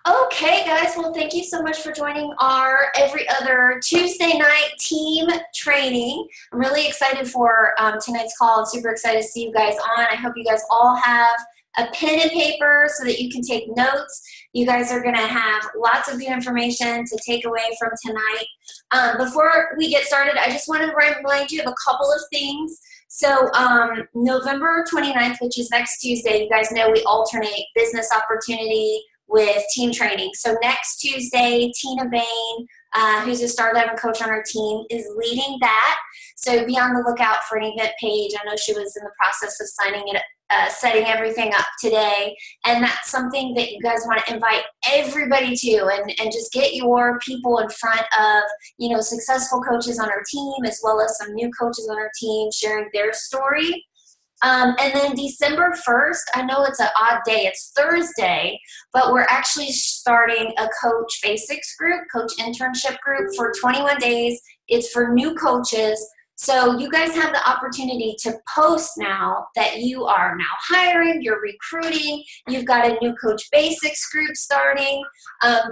Okay, guys. Well, thank you so much for joining our every other Tuesday night team training. I'm really excited for tonight's call. I'm super excited to see you guys on. I hope you guys all have a pen and paper so that you can take notes. You guys are going to have lots of good information to take away from tonight. Before we get started, I just want to remind you of a couple of things. So November 29th, which is next Tuesday, you guys know we alternate business opportunity with team training. So next Tuesday, Tina Bain, who's a star diving coach on our team, is leading that. So be on the lookout for an event page. I know she was in the process of setting everything up today. And that's something that you guys want to invite everybody to and just get your people in front of, successful coaches on our team, as well as some new coaches on our team sharing their story. And then December 1st, I know it's an odd day, it's Thursday, but we're actually starting a coach basics group, coach internship group for 21 days. It's for new coaches. So you guys have the opportunity to post now that you are now hiring, you're recruiting, you've got a new coach basics group starting.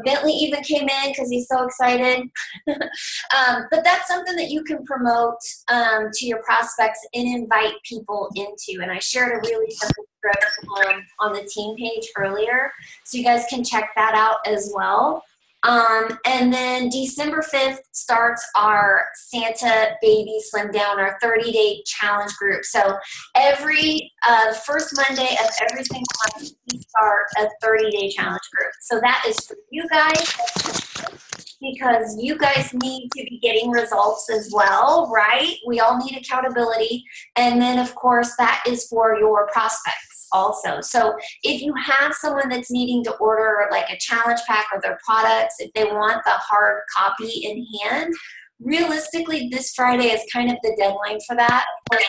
Bentley even came in because he's so excited. But that's something that you can promote to your prospects and invite people into. And I shared a really simple script on the team page earlier, so you guys can check that out as well. And then December 5th starts our Santa Baby Slim Down, our 30-day challenge group. So every first Monday of every single month, we start a 30-day challenge group. So that is for you guys, because you guys need to be getting results as well, right? We all need accountability. And then, of course, that is for your prospects also. So if you have someone that's needing to order like a challenge pack or their products, if they want the hard copy in hand, realistically, this Friday is kind of the deadline for that. For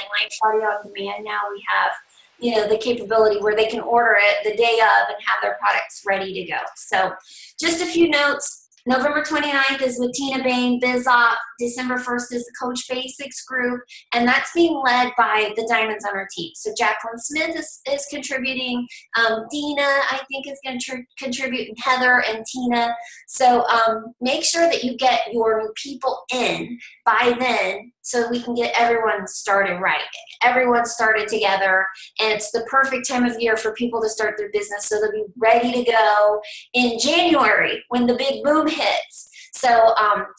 Friday on demand now, we have the capability where they can order it the day of and have their products ready to go. So just a few notes. November 29th is with Tina Bain, BizOp. December 1st is the Coach Basics group, and that's being led by the Diamonds on our team. So Jacqueline Smith is contributing. Dina, I think, is going to contribute, and Heather and Tina. So make sure that you get your new people in by then so we can get everyone started right. Everyone started together, and it's the perfect time of year for people to start their business, so they'll be ready to go in January when the big boom hits. So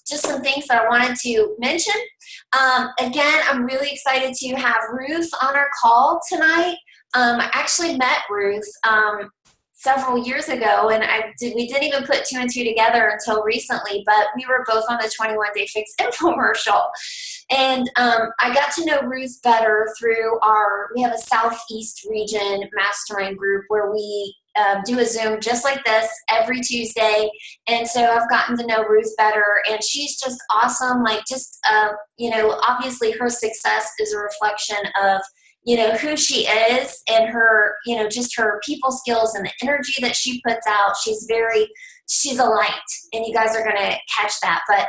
just some things that I wanted to mention. Again, I'm really excited to have Ruth on our call tonight. I actually met Ruth several years ago, and we didn't even put two and two together until recently, but we were both on the 21-day fix infomercial. And I got to know Ruth better through we have a Southeast region mastermind group where we do a Zoom just like this every Tuesday. And so I've gotten to know Ruth better, and she's just awesome. Obviously her success is a reflection of who she is and her, just her people skills and the energy that she puts out. She's a light, and you guys are going to catch that. But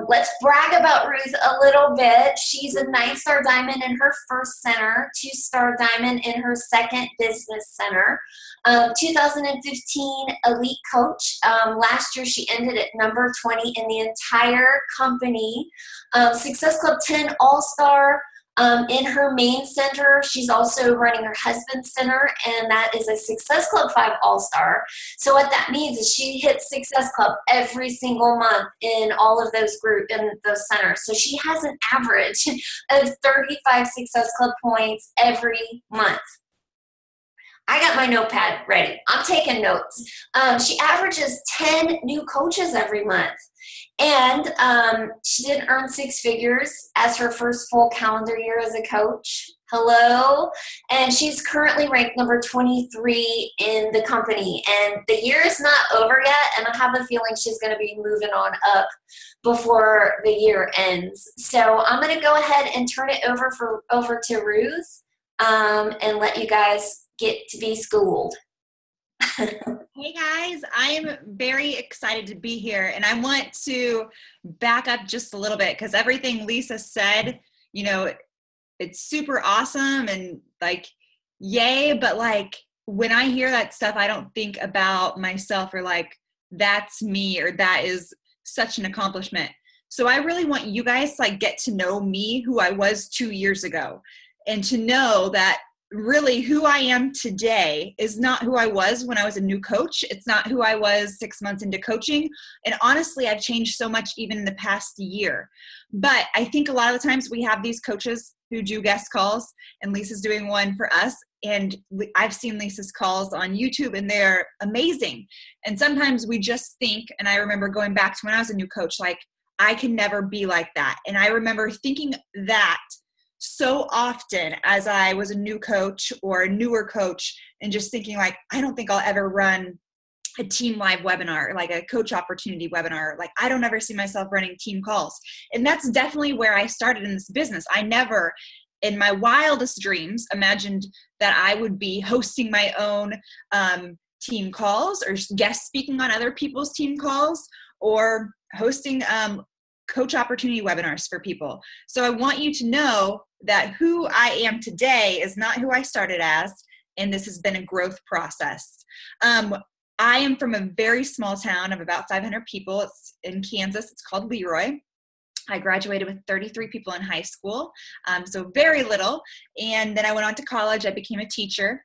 let's brag about Ruth a little bit. She's a 9-star diamond in her first center, 2-star diamond in her second business center. 2015 elite coach. Last year she ended at number 20 in the entire company. Success Club 10 all-star. In her main center, she's also running her husband's center, and that is a Success Club 5 All-Star. So what that means is she hits Success Club every single month in all of those in those centers. So she has an average of 35 Success Club points every month. I got my notepad ready. I'm taking notes. She averages 10 new coaches every month. And she did earn 6 figures as her first full calendar year as a coach. Hello. And she's currently ranked number 23 in the company. And the year is not over yet, and I have a feeling she's going to be moving on up before the year ends. So I'm going to go ahead and turn it over to Ruth and let you guys get to be schooled. Hey guys, I am very excited to be here, and I want to back up just a little bit because everything Lisa said, it's super awesome and yay, but when I hear that stuff, I don't think about myself or like, that's me, or that is such an accomplishment. So I really want you guys to like get to know me, who I was 2 years ago, and to know that really who I am today is not who I was when I was a new coach. It's not who I was 6 months into coaching. And honestly, I've changed so much even in the past year. But I think a lot of the times we have these coaches who do guest calls, and Lisa's doing one for us. And I've seen Lisa's calls on YouTube, and they're amazing. And sometimes we just think, and I remember going back to when I was a new coach, like, I can never be like that. And I remember thinking that so often as I was a new coach or a newer coach, and just thinking like, I don't think I'll ever run a team live webinar, like a coach opportunity webinar. Like, I don't ever see myself running team calls. And that's definitely where I started in this business. I never, in my wildest dreams, imagined that I would be hosting my own team calls, or guest speaking on other people's team calls, or hosting coach opportunity webinars for people. So I want you to know that who I am today is not who I started as, and this has been a growth process. I am from a very small town of about 500 people. It's in Kansas. It's called Leroy. I graduated with 33 people in high school, so very little. And then I went on to college. I became a teacher.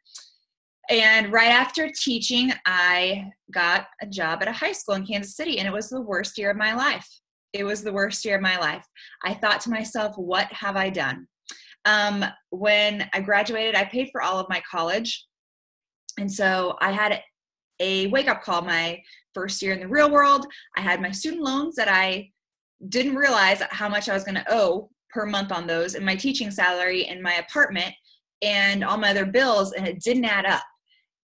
And right after teaching, I got a job at a high school in Kansas City, and it was the worst year of my life. It was the worst year of my life. I thought to myself, what have I done? When I graduated, I paid for all of my college. And so I had a wake-up call my first year in the real world. I had my student loans that I didn't realize how much I was going to owe per month on those, and my teaching salary, and my apartment, and all my other bills, and it didn't add up.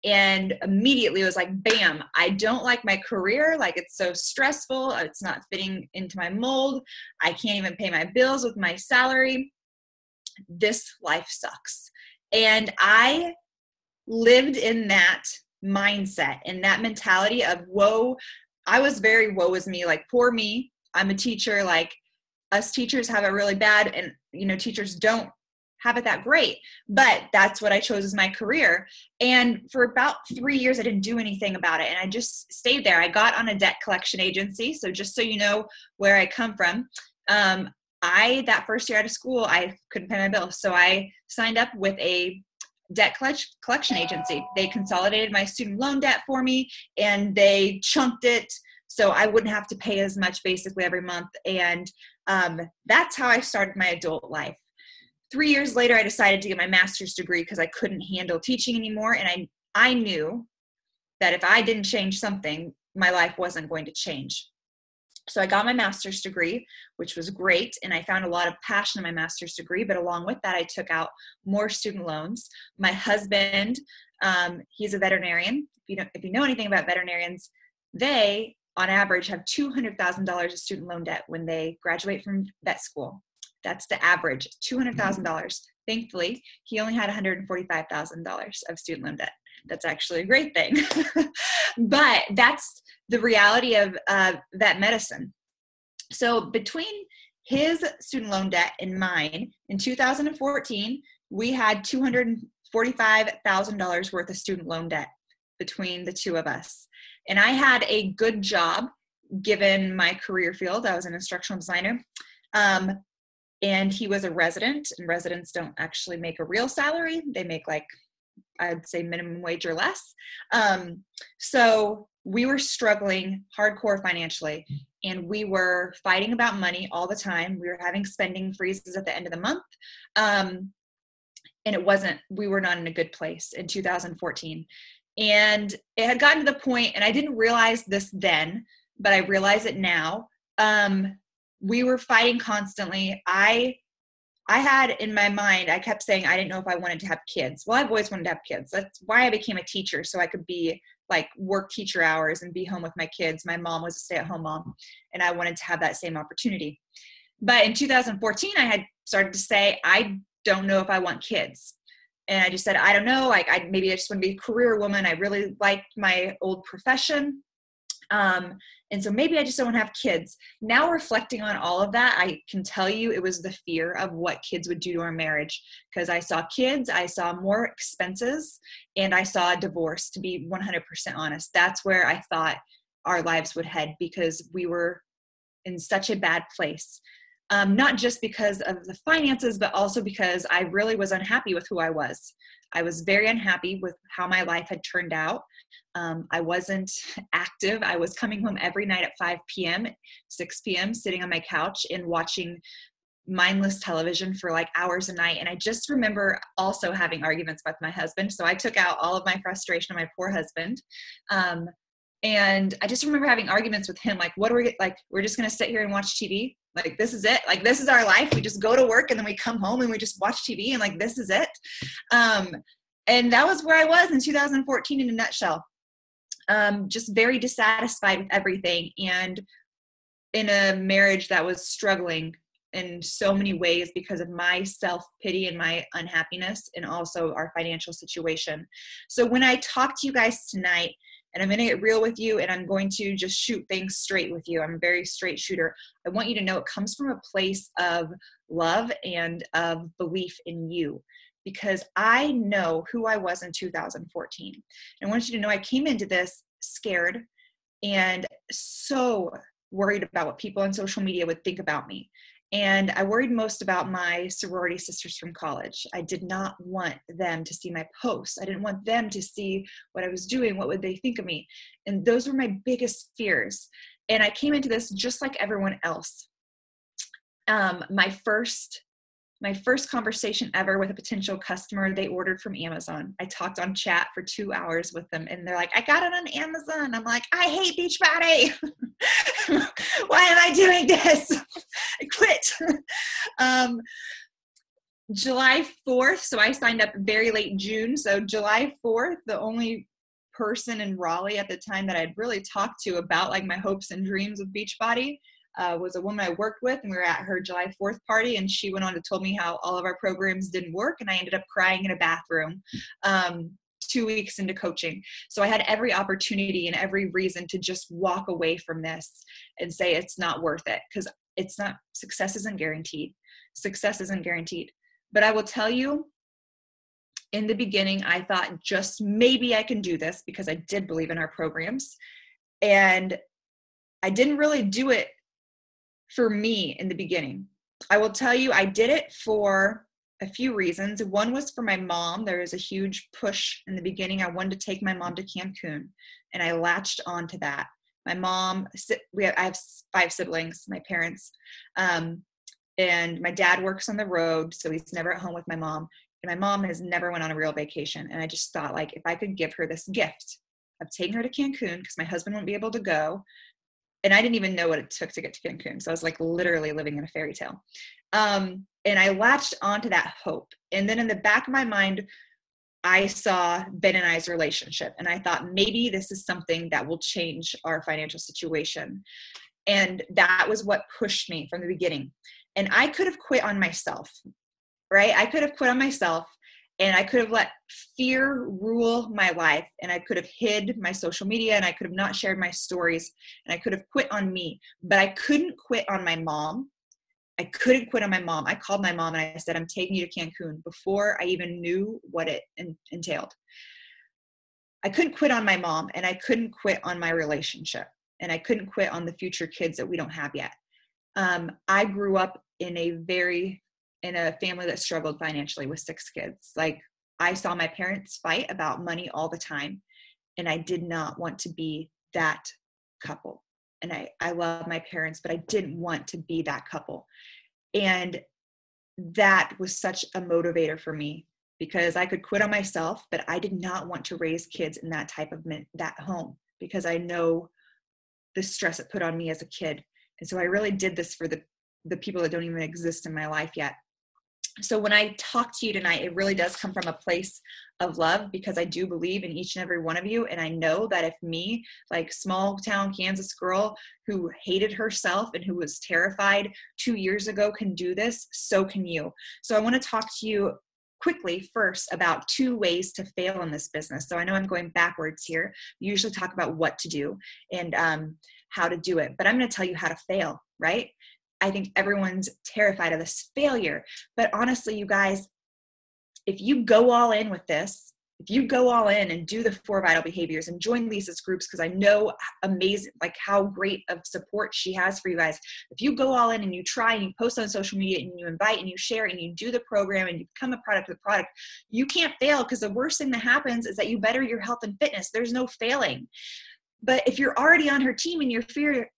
And immediately it was like, bam, I don't like my career. Like, it's so stressful. It's not fitting into my mold. I can't even pay my bills with my salary. This life sucks. And I lived in that mindset and that mentality of woe. I was very woe is me, like, poor me. I'm a teacher. Like, us teachers have it really bad, and teachers don't have it that great, but that's what I chose as my career. And for about 3 years, I didn't do anything about it, and I just stayed there. I got on a debt collection agency. So just so you know where I come from, that first year out of school, I couldn't pay my bills, so I signed up with a debt collection agency. They consolidated my student loan debt for me, and they chunked it so I wouldn't have to pay as much basically every month. And that's how I started my adult life. 3 years later, I decided to get my master's degree because I couldn't handle teaching anymore. And I knew that if I didn't change something, my life wasn't going to change. So I got my master's degree, which was great. And I found a lot of passion in my master's degree. But along with that, I took out more student loans. My husband, he's a veterinarian. If you know anything about veterinarians, they, on average, have $200,000 of student loan debt when they graduate from vet school. That's the average, $200,000. Thankfully, he only had $145,000 of student loan debt. That's actually a great thing. But that's the reality of vet medicine. So between his student loan debt and mine, in 2014, we had $245,000 worth of student loan debt between the two of us. And I had a good job given my career field. I was an instructional designer. And he was a resident, and residents don't actually make a real salary. They make, like, I'd say minimum wage or less. So we were struggling hardcore financially, and we were fighting about money all the time. We were having spending freezes at the end of the month. And we were not in a good place in 2014. And it had gotten to the point, and I didn't realize this then, but I realize it now. We were fighting constantly. I had in my mind, I kept saying I didn't know if I wanted to have kids. Well, I've always wanted to have kids. That's why I became a teacher, so I could be like work teacher hours and be home with my kids. My mom was a stay-at-home mom, and I wanted to have that same opportunity. But in 2014, I had started to say, I don't know if I want kids. And I just said, I don't know, maybe I just want to be a career woman. I really liked my old profession. And so maybe I just don't have kids. Now reflecting on all of that, I can tell you it was the fear of what kids would do to our marriage, because I saw kids, I saw more expenses, and I saw a divorce, to be 100% honest. That's where I thought our lives would head, because we were in such a bad place. Not just because of the finances, but also because I really was unhappy with who I was. I was very unhappy with how my life had turned out. I wasn't active. I was coming home every night at 5 p.m., 6 p.m., sitting on my couch and watching mindless television for like hours a night. And I just remember also having arguments with my husband. So I took out all of my frustration on my poor husband. And I just remember having arguments with him. Like, what are we, like, we're just going to sit here and watch TV. Like, this is it. Like, this is our life. We just go to work and then we come home and we just watch TV and like, this is it. And that was where I was in 2014 in a nutshell. Just very dissatisfied with everything, and in a marriage that was struggling in so many ways because of my self-pity and my unhappiness, and also our financial situation. So when I talk to you guys tonight, and I'm going to get real with you, and I'm going to just shoot things straight with you. I'm a very straight shooter. I want you to know it comes from a place of love and of belief in you, because I know who I was in 2014. And I want you to know I came into this scared and so worried about what people on social media would think about me. And I worried most about my sorority sisters from college. I did not want them to see my posts. I didn't want them to see what I was doing. What would they think of me? And those were my biggest fears. And I came into this just like everyone else. My first conversation ever with a potential customer, they ordered from Amazon. I talked on chat for 2 hours with them, and they're like, I got it on Amazon. I'm like, I hate Beachbody. Why am I doing this? I quit. July 4th, so I signed up very late June. So July 4th, the only person in Raleigh at the time that I'd really talked to about like my hopes and dreams with Beachbody was a woman I worked with, and we were at her July 4th party, and she went on to tell me how all of our programs didn't work, and I ended up crying in a bathroom 2 weeks into coaching. So I had every opportunity and every reason to just walk away from this and say it's not worth it, because it's not, success isn't guaranteed. Success isn't guaranteed. But I will tell you, in the beginning, I thought just maybe I can do this, because I did believe in our programs. And I didn't really do it for me in the beginning. I will tell you, I did it for a few reasons. One was for my mom. There was a huge push in the beginning. I wanted to take my mom to Cancun, and I latched onto that. My mom, I have 5 siblings, my parents, and my dad works on the road, so he's never at home with my mom. And my mom has never went on a real vacation. And I just thought, like, if I could give her this gift of taking her to Cancun, because my husband won't be able to go, and I didn't even know what it took to get to Cancun. So I was like literally living in a fairy tale. And I latched onto that hope. And then in the back of my mind, I saw Ben and I's relationship. And I thought maybe this is something that will change our financial situation. And that was what pushed me from the beginning. And I could have quit on myself, right? I could have quit on myself, and I could have let fear rule my life, and I could have hid my social media, and I could have not shared my stories, and I could have quit on me, but I couldn't quit on my mom. I couldn't quit on my mom. I called my mom and I said, I'm taking you to Cancun, before I even knew what it entailed. I couldn't quit on my mom, and I couldn't quit on my relationship, and I couldn't quit on the future kids that we don't have yet. I grew up in a family that struggled financially with 6 kids. Like, I saw my parents fight about money all the time, and I did not want to be that couple. And I love my parents, but I didn't want to be that couple. And that was such a motivator for me, because I could quit on myself, but I did not want to raise kids in that type of that home, because I know the stress it put on me as a kid. And so I really did this for the people that don't even exist in my life yet. So when I talk to you tonight, it really does come from a place of love, because I do believe in each and every one of you. And I know that if me, like small town Kansas girl who hated herself and who was terrified 2 years ago, can do this, so can you. So I want to talk to you quickly first about 2 ways to fail in this business. So I know I'm going backwards here. We usually talk about what to do and how to do it, but I'm going to tell you how to fail, right? I think everyone's terrified of this failure, but honestly, you guys, if you go all in with this, if you go all in and do the 4 vital behaviors and join Lisa's groups, because I know amazing, like how great of support she has for you guys. If you go all in and you try and you post on social media and you invite and you share and you do the program and you become a product of the product, you can't fail, because the worst thing that happens is that you better your health and fitness. There's no failing. But if you're already on her team and you're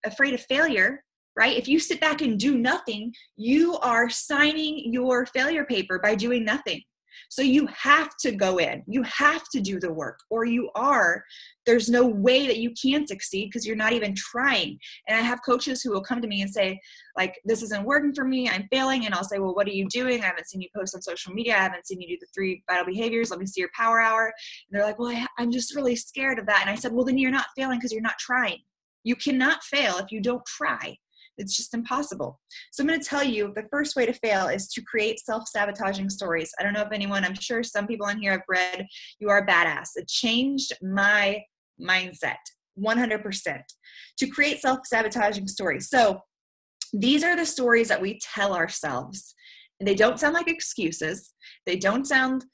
afraid of failure, right? If you sit back and do nothing, you are signing your failure paper by doing nothing. So you have to go in, you have to do the work, or there's no way that you can succeed because you're not even trying. And I have coaches who will come to me and say, like, this isn't working for me, I'm failing. And I'll say, well, what are you doing? I haven't seen you post on social media. I haven't seen you do the 3 vital behaviors. Let me see your power hour. And they're like, well, I'm just really scared of that. And I said, well, then you're not failing because you're not trying. You cannot fail if you don't try. It's just impossible. So I'm going to tell you the first way to fail is to create self-sabotaging stories. I don't know if anyone, I'm sure some people in here have read You Are Badass. It changed my mindset 100% to create self-sabotaging stories. So these are the stories that we tell ourselves. And they don't sound like excuses. They don't sound,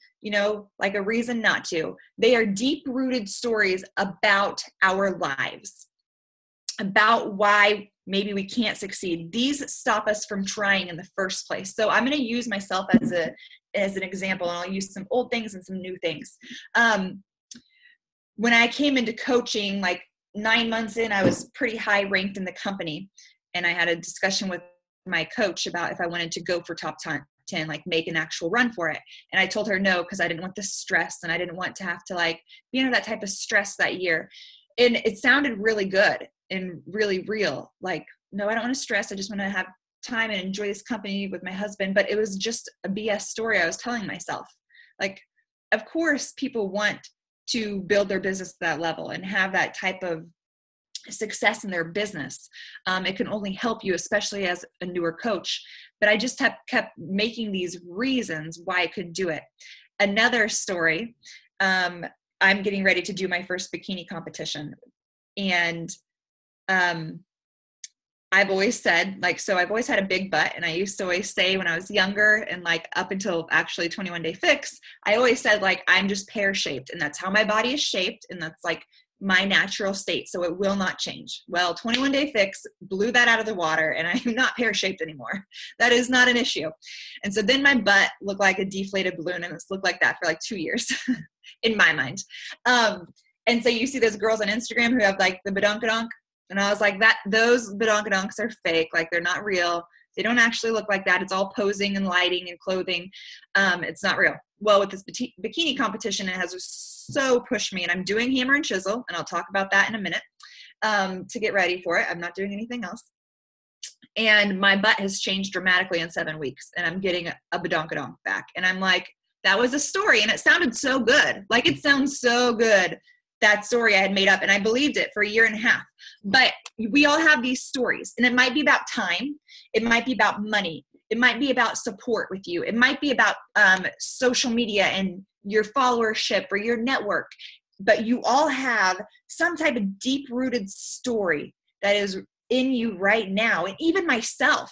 like a reason not to. They are deep-rooted stories about our lives, about why maybe we can't succeed. These stop us from trying in the first place. So I'm going to use myself as an example, and I'll use some old things and some new things. When I came into coaching, like 9 months in, I was pretty high ranked in the company. And I had a discussion with my coach about if I wanted to go for top 10, like make an actual run for it. And I told her no, because I didn't want the stress and I didn't want to have to like be under that type of stress that year. And it sounded really good and really real. Like, no, I don't want to stress. I just want to have time and enjoy this company with my husband. But it was just a BS story I was telling myself. Like, of course, people want to build their business to that level and have that type of success in their business. It can only help you, especially as a newer coach. But I just kept making these reasons why I could do it. Another story, I'm getting ready to do my first bikini competition. And I've always said, I've always had a big butt. And I used to always say when I was younger and like up until actually 21 Day Fix, I always said like, I'm just pear-shaped and that's how my body is shaped. And that's like my natural state. So it will not change. Well, 21 Day Fix blew that out of the water and I'm not pear-shaped anymore. That is not an issue. And so then my butt looked like a deflated balloon and it's looked like that for like 2 years in my mind. And so you see those girls on Instagram who have like the badonkadonk. And I was like, those badonkadonks are fake. Like they're not real. They don't actually look like that. It's all posing and lighting and clothing. It's not real. Well, with this bikini competition, it has so pushed me, and I'm doing hammer and chisel, and I'll talk about that in a minute to get ready for it. I'm not doing anything else. And my butt has changed dramatically in 7 weeks, and I'm getting a badonkadonk back. And I'm like, that was a story, and it sounded so good. Like it sounds so good. That story I had made up, and I believed it for 1.5 years. But we all have these stories, and it might be about time. It might be about money. It might be about support with you. It might be about social media and your followership or your network. But you all have some type of deep-rooted story that is in you right now. And even myself,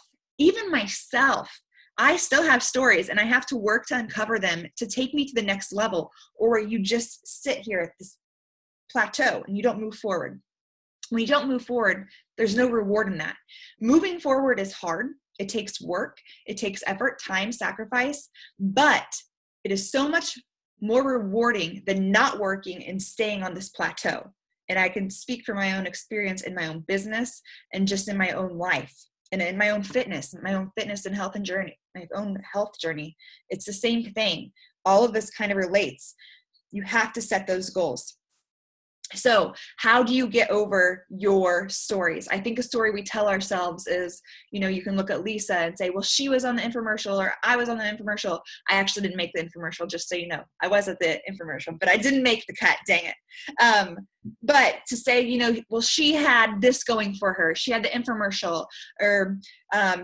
I still have stories, and I have to work to uncover them to take me to the next level, or you just sit here at this plateau and you don't move forward. When you don't move forward, there's no reward in that. Moving forward is hard. It takes work. It takes effort, time, sacrifice, but it is so much more rewarding than not working and staying on this plateau. And I can speak from my own experience in my own business and just in my own life and in my own fitness and health and journey, my own health journey. It's the same thing. All of this kind of relates. You have to set those goals. So how do you get over your stories? I think a story we tell ourselves is, you can look at Lisa and say, well, she was on the infomercial or I was on the infomercial. I actually didn't make the infomercial, just so you know. I was at the infomercial, but I didn't make the cut, dang it. But to say, you know, well, she had this going for her. She had the infomercial, or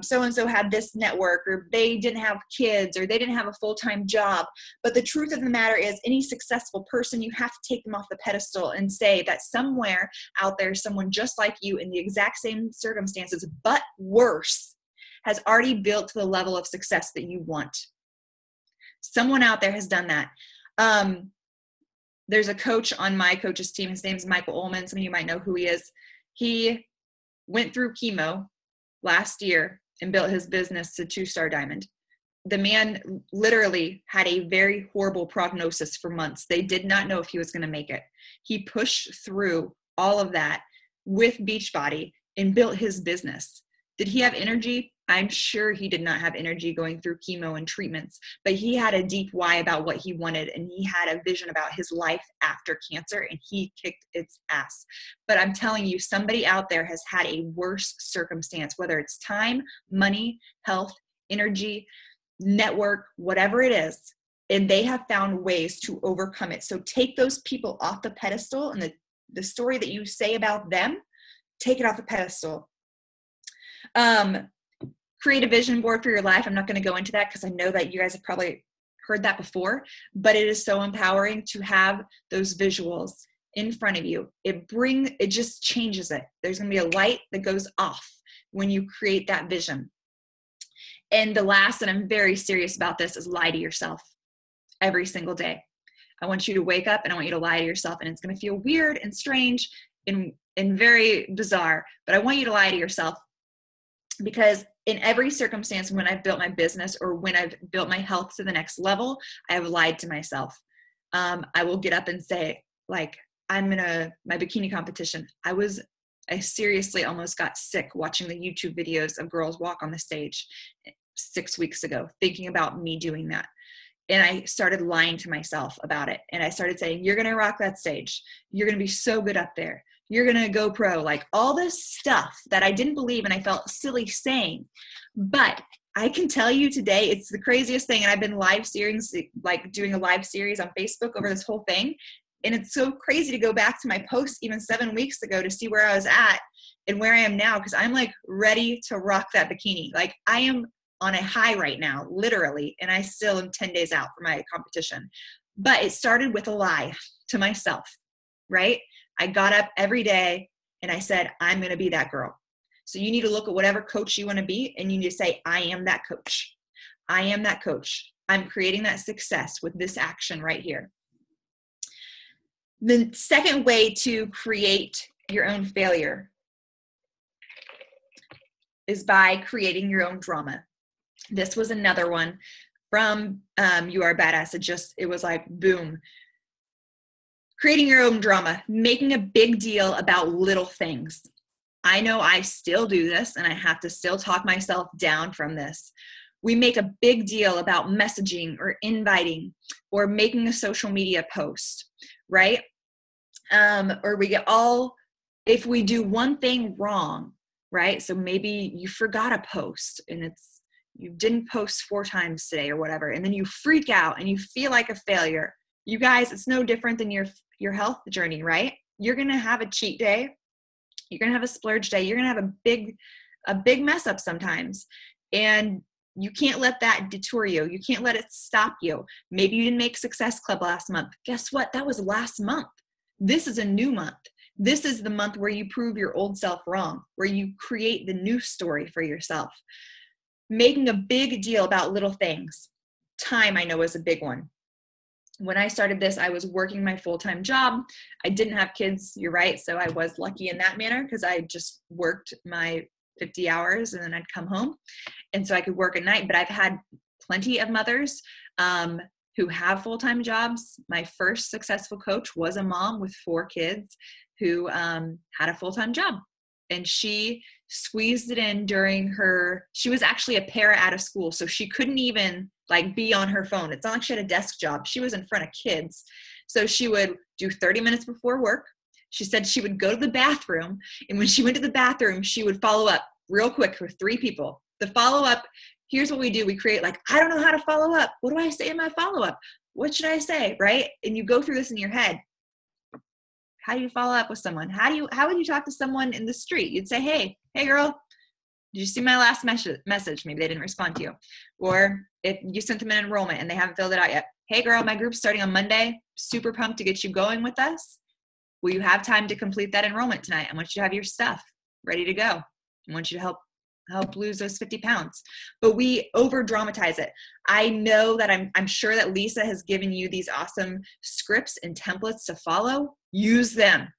so-and-so had this network, or they didn't have kids, or they didn't have a full-time job. But the truth of the matter is, any successful person, you have to take them off the pedestal and say that somewhere out there, someone just like you in the exact same circumstances, but worse, has already built to the level of success that you want. Someone out there has done that. There's a coach on my coach's team. His name is Michael Ullman. Some of you might know who he is. He went through chemo last year and built his business to 2-star diamond. The man literally had a very horrible prognosis for months. They did not know if he was going to make it. He pushed through all of that with Beachbody and built his business. Did he have energy? I'm sure he did not have energy going through chemo and treatments, but he had a deep why about what he wanted, and he had a vision about his life after cancer, and he kicked its ass. But I'm telling you, somebody out there has had a worse circumstance, whether it's time, money, health, energy, network, whatever it is, and they have found ways to overcome it. So take those people off the pedestal, and the story that you say about them, take it off the pedestal. Create a vision board for your life. I'm not going to go into that because I know that you guys have probably heard that before, but it is so empowering to have those visuals in front of you. It just changes it. There's going to be a light that goes off when you create that vision. And the last, and I'm very serious about this, is lie to yourself every single day. I want you to wake up and I want you to lie to yourself, and it's going to feel weird and strange and very bizarre, but I want you to lie to yourself. Because in every circumstance, when I've built my business or when I've built my health to the next level, I have lied to myself. I will get up and say, like, my bikini competition. I seriously almost got sick watching the YouTube videos of girls walk on the stage 6 weeks ago, thinking about me doing that. And I started lying to myself about it. And I started saying, you're going to rock that stage. You're going to be so good up there. You're going to go pro, like all this stuff that I didn't believe and I felt silly saying. But I can tell you today, it's the craziest thing. And I've been doing a live series on Facebook over this whole thing. And it's so crazy to go back to my posts even 7 weeks ago to see where I was at and where I am now. Cause I'm like ready to rock that bikini. Like I am on a high right now, literally. And I still am 10 days out for my competition. But it started with a lie to myself, right? I got up every day and I said, I'm going to be that girl. So you need to look at whatever coach you want to be and you need to say, I am that coach. I am that coach. I'm creating that success with this action right here. The second way to create your own failure is by creating your own drama. This was another one from You Are Badass. It was like, boom. Creating your own drama, making a big deal about little things. I know I still do this and I have to still talk myself down from this. We make a big deal about messaging or inviting or making a social media post, right? Or if we do one thing wrong, right? So maybe you forgot a post and you didn't post 4 times today or whatever, and then you freak out and you feel like a failure. You guys, it's no different than your health journey, right? You're going to have a cheat day. You're going to have a splurge day. You're going to have a big mess up sometimes. And you can't let that detour you. You can't let it stop you. Maybe you didn't make Success Club last month. Guess what? That was last month. This is a new month. This is the month where you prove your old self wrong, where you create the new story for yourself. Making a big deal about little things. Time, I know, is a big one. When I started this, I was working my full-time job. I didn't have kids, you're right. So I was lucky in that manner because I just worked my 50 hours and then I'd come home. And so I could work at night, but I've had plenty of mothers who have full-time jobs. My first successful coach was a mom with 4 kids who had a full-time job. And she squeezed it in she was actually a para out of school. So she couldn't even be on her phone. It's not like she had a desk job. She was in front of kids. So she would do 30 minutes before work. She said she would go to the bathroom. And when she went to the bathroom, she would follow up real quick for 3 people. The follow-up, here's what we do. We create I don't know how to follow up. What do I say in my follow-up? What should I say, right? And you go through this in your head. How do you follow up with someone? How would you talk to someone in the street? You'd say, hey girl, did you see my last message? Maybe they didn't respond to you. Or if you sent them an enrollment and they haven't filled it out yet. Hey girl, my group's starting on Monday. Super pumped to get you going with us. Will you have time to complete that enrollment tonight? I want you to have your stuff ready to go. I want you to help lose those 50 pounds. But we over dramatize it. I know that I'm sure that Lisa has given you these awesome scripts and templates to follow. Use them.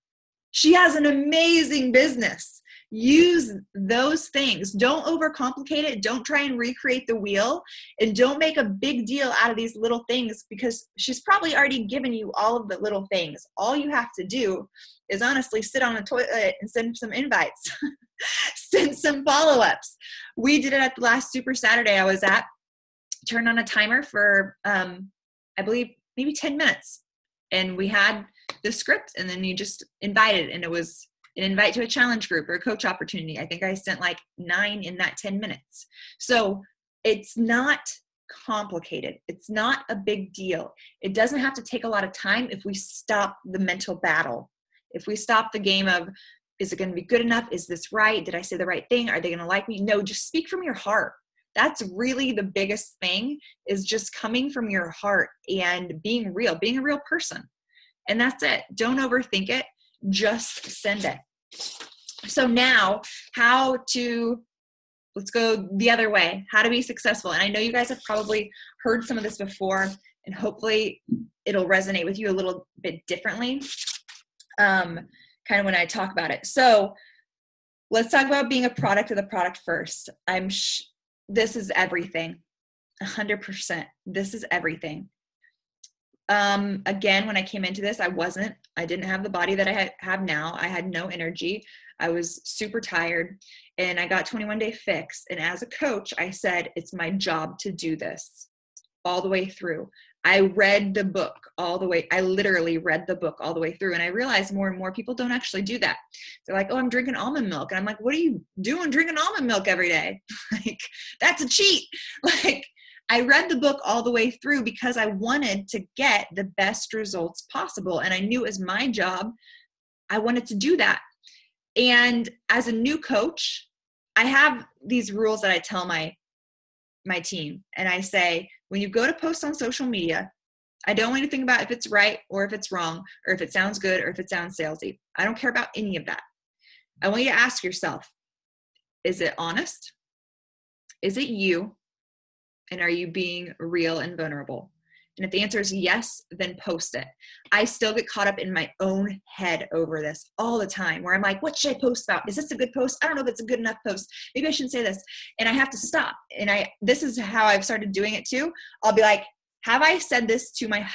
She has an amazing business. Use those things. Don't overcomplicate it. Don't try and recreate the wheel, and don't make a big deal out of these little things, because she's probably already given you all of the little things. All you have to do is honestly sit on a toilet and send some invites, send some follow-ups. We did it at the last Super Saturday I was at. Turned on a timer for, I believe, maybe 10 minutes. And we had the script, and then you just invited, and it was an invite to a challenge group or a coach opportunity. I think I sent like 9 in that 10 minutes. So it's not complicated. It's not a big deal. It doesn't have to take a lot of time if we stop the mental battle. If we stop the game of, is it going to be good enough? Is this right? Did I say the right thing? Are they going to like me? No, just speak from your heart. That's really the biggest thing, is just coming from your heart and being real, being a real person. And that's it. Don't overthink it. Just send it. So now, let's go the other way, how to be successful. And I know you guys have probably heard some of this before, and hopefully it'll resonate with you a little bit differently, kind of when I talk about it. So let's talk about being a product of the product first. This is everything. 100%. This is everything. Again, when I came into this, I didn't have the body that I have now. I had no energy. I was super tired, and I got 21 Day Fix. And as a coach, I said, it's my job to do this all the way through. I read the book all the way. I literally read the book all the way through. And I realized more and more people don't actually do that. They're like, oh, I'm drinking almond milk. And I'm like, what are you doing drinking almond milk every day? Like, that's a cheat. Like, I read the book all the way through because I wanted to get the best results possible. And I knew it was my job. I wanted to do that. And as a new coach, I have these rules that I tell my team. And I say, when you go to post on social media, I don't want you to think about if it's right or if it's wrong, or if it sounds good or if it sounds salesy. I don't care about any of that. I want you to ask yourself, is it honest? Is it you? And are you being real and vulnerable? And if the answer is yes, then post it. I still get caught up in my own head over this all the time, where I'm like, what should I post about? Is this a good post? I don't know if it's a good enough post. Maybe I shouldn't say this. And I have to stop. And this is how I've started doing it too. I'll be like, have I said this to my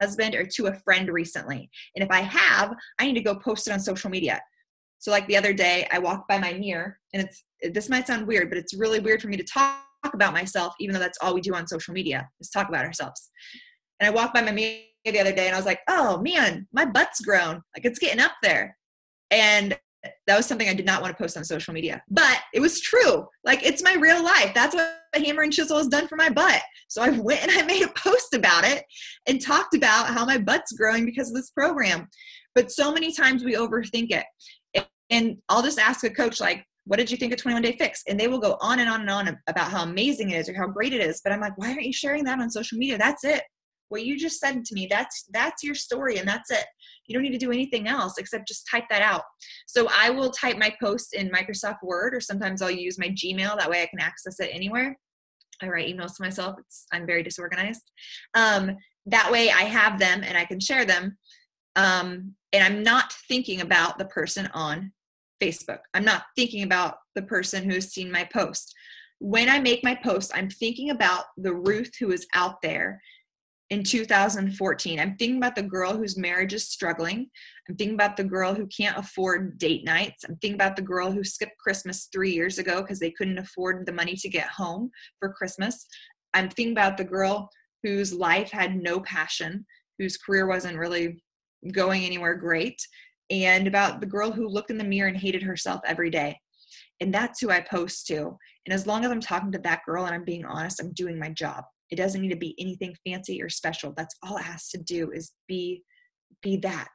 husband or to a friend recently? And if I have, I need to go post it on social media. So like the other day, I walked by my mirror, and this might sound weird, but it's really weird for me to talk about myself, even though that's all we do on social media, is talk about ourselves. And I walked by my mirror the other day, and I was like, oh man, my butt's grown. Like, it's getting up there. And that was something I did not want to post on social media, but it was true. Like, it's my real life. That's what the hammer and chisel has done for my butt. So I went and I made a post about it and talked about how my butt's growing because of this program. But so many times we overthink it. And I'll just ask a coach, like, what did you think of 21 Day Fix? And they will go on and on and on about how amazing it is or how great it is. But I'm like, why aren't you sharing that on social media? That's it. What you just said to me, that's your story, and that's it. You don't need to do anything else except just type that out. So I will type my post in Microsoft Word, or sometimes I'll use my Gmail. That way I can access it anywhere. I write emails to myself. I'm very disorganized. That way I have them and I can share them. And I'm not thinking about the person on Facebook. I'm not thinking about the person who has seen my post. When I make my post, I'm thinking about the Ruth who is out there in 2014. I'm thinking about the girl whose marriage is struggling. I'm thinking about the girl who can't afford date nights. I'm thinking about the girl who skipped Christmas 3 years ago because they couldn't afford the money to get home for Christmas. I'm thinking about the girl whose life had no passion, whose career wasn't really going anywhere great, and about the girl who looked in the mirror and hated herself every day. And that's who I post to. And as long as I'm talking to that girl and I'm being honest, I'm doing my job. It doesn't need to be anything fancy or special. That's all it has to do, is be that.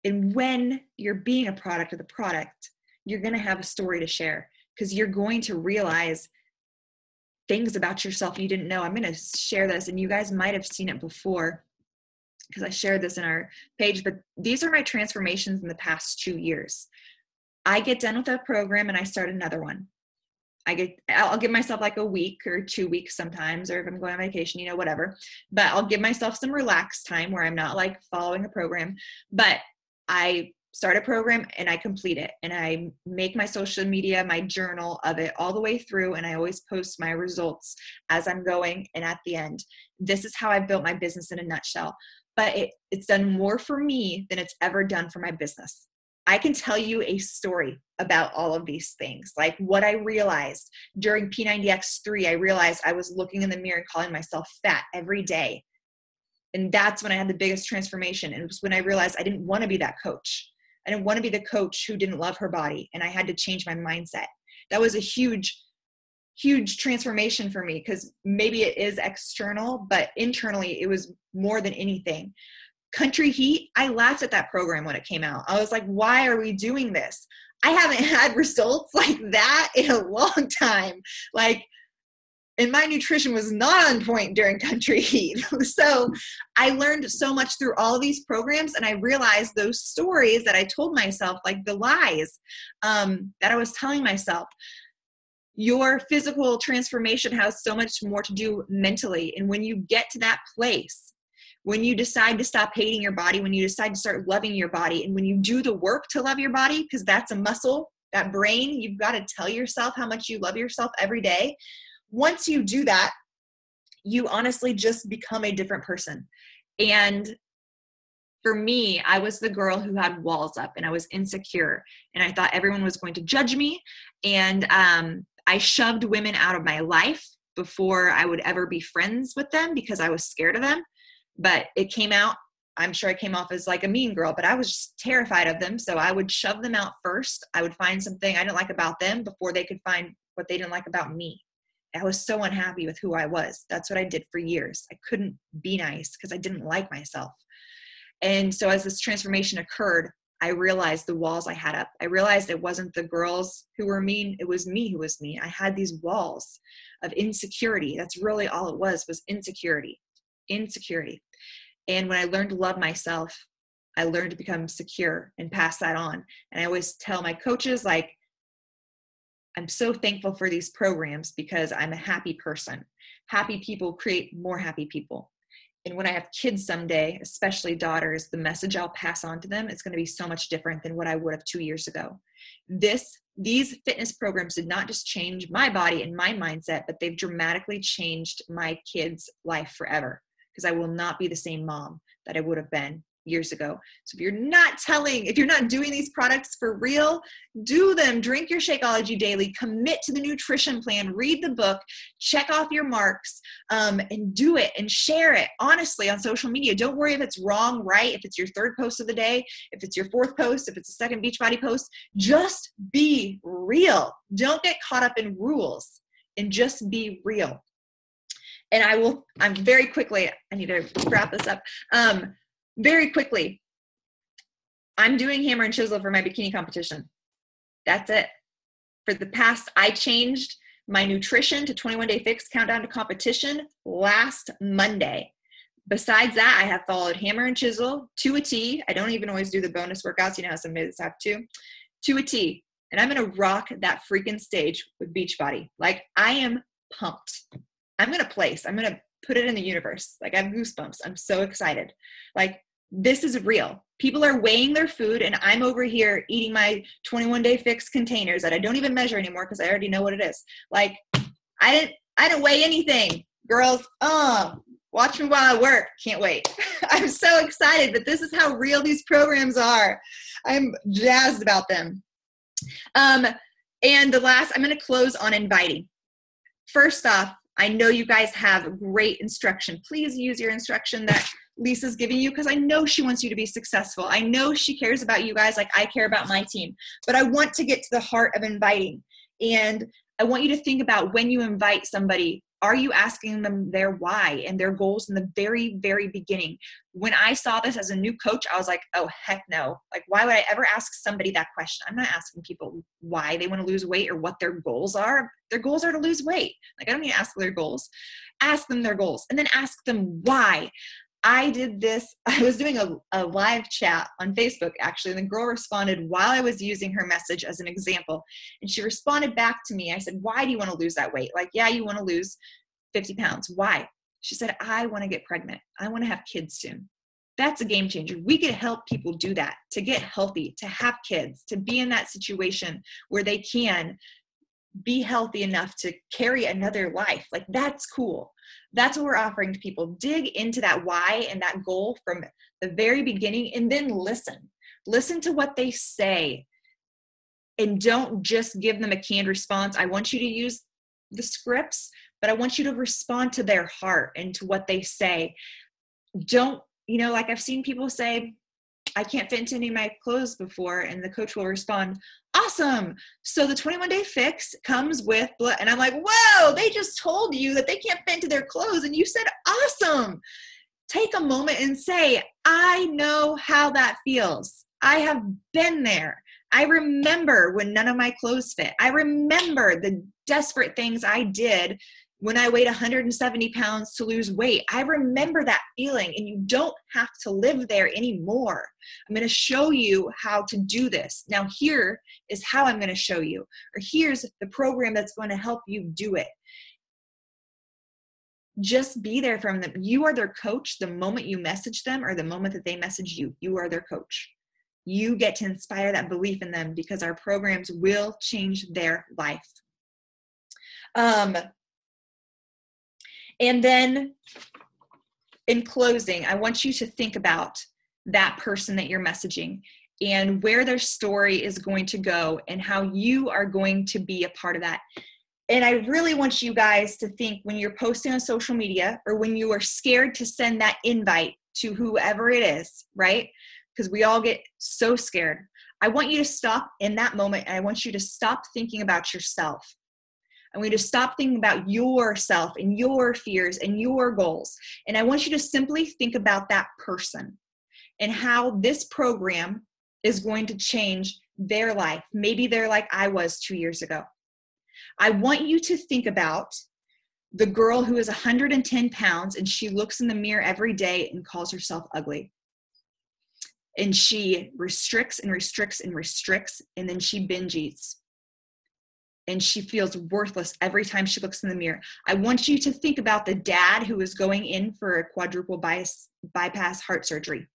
And when you're being a product of the product, you're going to have a story to share, because you're going to realize things about yourself you didn't know. I'm going to share this, and you guys might have seen it before because I shared this in our page, but these are my transformations in the past 2 years. I get done with a program and I start another one. I'll give myself like a week or 2 weeks sometimes, or if I'm going on vacation, whatever, but I'll give myself some relaxed time where I'm not like following a program, but I start a program and I complete it, and I make my social media, my journal of it all the way through. And I always post my results as I'm going. And at the end, this is how I built my business in a nutshell, but it's done more for me than it's ever done for my business. I can tell you a story about all of these things. Like what I realized during P90X3, I realized I was looking in the mirror and calling myself fat every day. And that's when I had the biggest transformation. And it was when I realized I didn't want to be that coach. I didn't want to be the coach who didn't love her body. And I had to change my mindset. That was a huge, huge transformation for me, because maybe it is external, but internally it was more than anything. Country Heat, I laughed at that program when it came out. I was like, why are we doing this? I haven't had results like that in a long time. And my nutrition was not on point during Country Heat. So I learned so much through all of these programs, and I realized those stories that I told myself, like the lies that I was telling myself. Your physical transformation has so much more to do mentally. And when you get to that place, when you decide to stop hating your body, when you decide to start loving your body, and when you do the work to love your body, because that's a muscle, that brain, you've got to tell yourself how much you love yourself every day. Once you do that, you honestly just become a different person. And for me, I was the girl who had walls up, and I was insecure, and I thought everyone was going to judge me. And I shoved women out of my life before I would ever be friends with them because I was scared of them. But it came out, I'm sure I came off as like a mean girl, but I was just terrified of them. So I would shove them out first. I would find something I didn't like about them before they could find what they didn't like about me. I was so unhappy with who I was. That's what I did for years. I couldn't be nice because I didn't like myself. And so as this transformation occurred, I realized the walls I had up. I realized it wasn't the girls who were mean. It was me who was mean. I had these walls of insecurity. That's really all it was insecurity. And when I learned to love myself, I learned to become secure and pass that on. And I always tell my coaches, like, I'm so thankful for these programs because I'm a happy person. Happy people create more happy people. And when I have kids someday, especially daughters, the message I'll pass on to them is going to be so much different than what I would have 2 years ago. These fitness programs did not just change my body and my mindset, but they've dramatically changed my kids' life forever, because I will not be the same mom that I would have been years ago. So if you're not doing these products for real, do them. Drink your Shakeology daily, commit to the nutrition plan, read the book, check off your marks, and do it and share it honestly on social media. Don't worry if it's wrong, right? If it's your third post of the day, if it's your fourth post, if it's a second Beachbody post, just be real. Don't get caught up in rules, and just be real. And I'm very quickly, I need to wrap this up. Very quickly, I'm doing hammer and chisel for my bikini competition. That's it. For the past, I changed my nutrition to 21-day fix countdown to competition last Monday. Besides that, I have followed hammer and chisel to a T. I don't even always do the bonus workouts. You know how some days have to a T. And I'm going to rock that freaking stage with Beachbody. Like, I am pumped. I'm going to place. I'm going to put it in the universe. Like, I have goosebumps. I'm so excited. Like, this is real. People are weighing their food, and I'm over here eating my 21-day fix containers that I don't even measure anymore because I already know what it is. Like, I didn't weigh anything. Girls, watch me while I work. Can't wait. I'm so excited, but this is how real these programs are. I'm jazzed about them. And I'm going to close on inviting. First off, I know you guys have great instruction. Please use your instruction that Lisa's giving you, because I know she wants you to be successful. I know she cares about you guys like I care about my team. But I want to get to the heart of inviting. And I want you to think about when you invite somebody, Are you asking them their why and their goals in the very, very beginning? When I saw this as a new coach, I was like, oh, heck no. Like, why would I ever ask somebody that question? I'm not asking people why they want to lose weight or what their goals are. Their goals are to lose weight. Like, I don't need to ask their goals. Ask them their goals and then ask them why. I did this. I was doing a live chat on Facebook, actually, and the girl responded while I was using her message as an example. And she responded back to me. I said, why do you want to lose that weight? Like, yeah, you want to lose 50 pounds. Why? She said, I want to get pregnant. I want to have kids soon. That's a game changer. We could help people do that, to get healthy, to have kids, to be in that situation where they can be healthy enough to carry another life. Like, that's cool. That's what we're offering to people. Dig into that why and that goal from the very beginning, and then listen to what they say, and don't just give them a canned response. I want you to use the scripts, but I want you to respond to their heart and to what they say. Don't, like I've seen people say, I can't fit into any of my clothes before, and the coach will respond, awesome. So the 21-day fix comes with, and I'm like, whoa, they just told you that they can't fit into their clothes, and you said, awesome. Take a moment and say, I know how that feels. I have been there. I remember when none of my clothes fit. I remember the desperate things I did when I weighed 170 pounds to lose weight. I remember that feeling, and you don't have to live there anymore. I'm going to show you how to do this. Now, here is how I'm going to show you, or here's the program that's going to help you do it. Just be there from them. You are their coach the moment you message them, or the moment that they message you. You are their coach. You get to inspire that belief in them, because our programs will change their life. And then in closing, I want you to think about that person that you're messaging and where their story is going to go and how you are going to be a part of that. And I really want you guys to think, when you're posting on social media, or when you are scared to send that invite to whoever it is, right? Because we all get so scared. I want you to stop in that moment, and I want you to stop thinking about yourself. I want you to stop thinking about yourself and your fears and your goals. And I want you to simply think about that person and how this program is going to change their life. Maybe they're like I was 2 years ago. I want you to think about the girl who is 110 pounds and she looks in the mirror every day and calls herself ugly. And she restricts and restricts and restricts, and then she binge eats. And she feels worthless every time she looks in the mirror. I want you to think about the dad who is going in for a quadruple bypass heart surgery.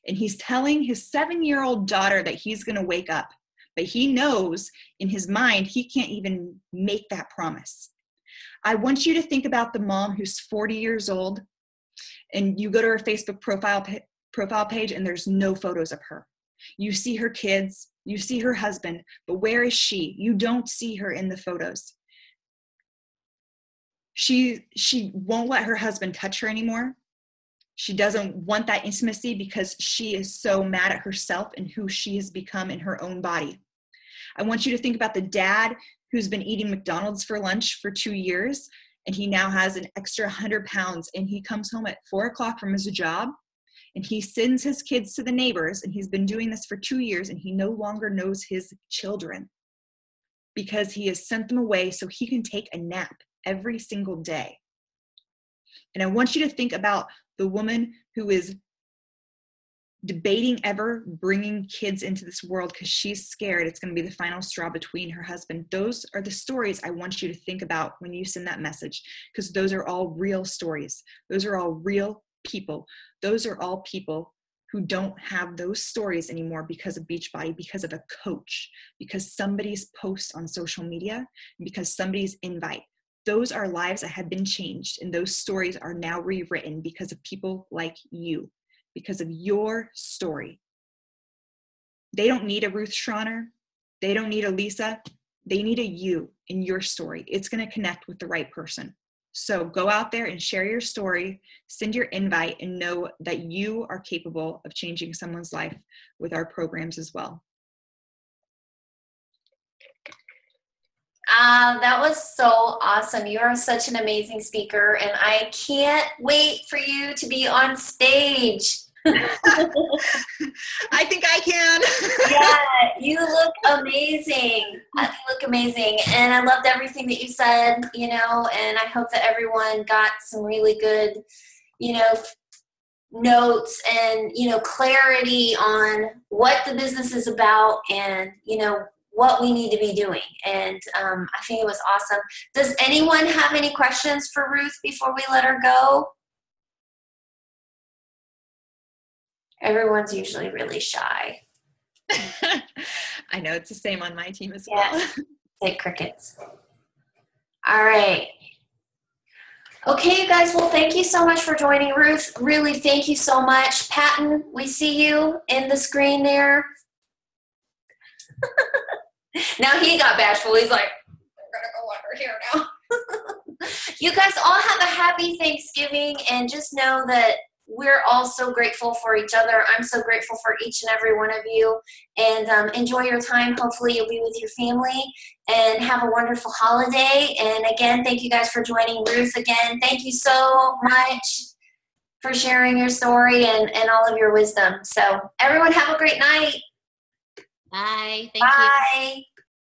And he's telling his 7-year-old daughter that he's going to wake up. But he knows in his mind he can't even make that promise. I want you to think about the mom who's 40 years old, and you go to her Facebook profile page and there's no photos of her. You see her kids, you see her husband, but where is she? You don't see her in the photos. She won't let her husband touch her anymore. She doesn't want that intimacy because she is so mad at herself and who she has become in her own body. I want you to think about the dad who's been eating McDonald's for lunch for 2 years, and he now has an extra 100 pounds, and he comes home at 4 o'clock from his job, and he sends his kids to the neighbors, and he's been doing this for 2 years, and he no longer knows his children because he has sent them away so he can take a nap every single day. And I want you to think about the woman who is debating ever bringing kids into this world because she's scared it's going to be the final straw between her husband. Those are the stories I want you to think about when you send that message, because those are all real stories. Those are all real people. Those are all people who don't have those stories anymore because of Beachbody, because of a coach, because somebody's post on social media, because somebody's invite. Those are lives that have been changed, and those stories are now rewritten because of people like you, because of your story. They don't need a Ruth Shrauner. They don't need a Lisa. They need a you in your story. It's going to connect with the right person. So go out there and share your story, send your invite, and know that you are capable of changing someone's life with our programs as well. That was so awesome. You are such an amazing speaker, and I can't wait for you to be on stage. I think I can. Yeah, you look amazing. You look amazing. And I loved everything that you said, and I hope that everyone got some really good, you know, notes and, clarity on what the business is about and, what we need to be doing. And I think it was awesome. Does anyone have any questions for Ruth before we let her go? Everyone's usually really shy. I know, it's the same on my team as well. Say crickets. All right. Okay, you guys, well, thank you so much for joining, Ruth. Really, thank you so much. Patton, we see you in the screen there. Now he got bashful. He's like, I'm going to go under here now. You guys all have a happy Thanksgiving, and just know that we're all so grateful for each other. I'm so grateful for each and every one of you. And enjoy your time. Hopefully you'll be with your family and have a wonderful holiday. And again, thank you guys for joining. Ruth, again, thank you so much for sharing your story and all of your wisdom. So everyone have a great night. Bye. Thank you. Bye.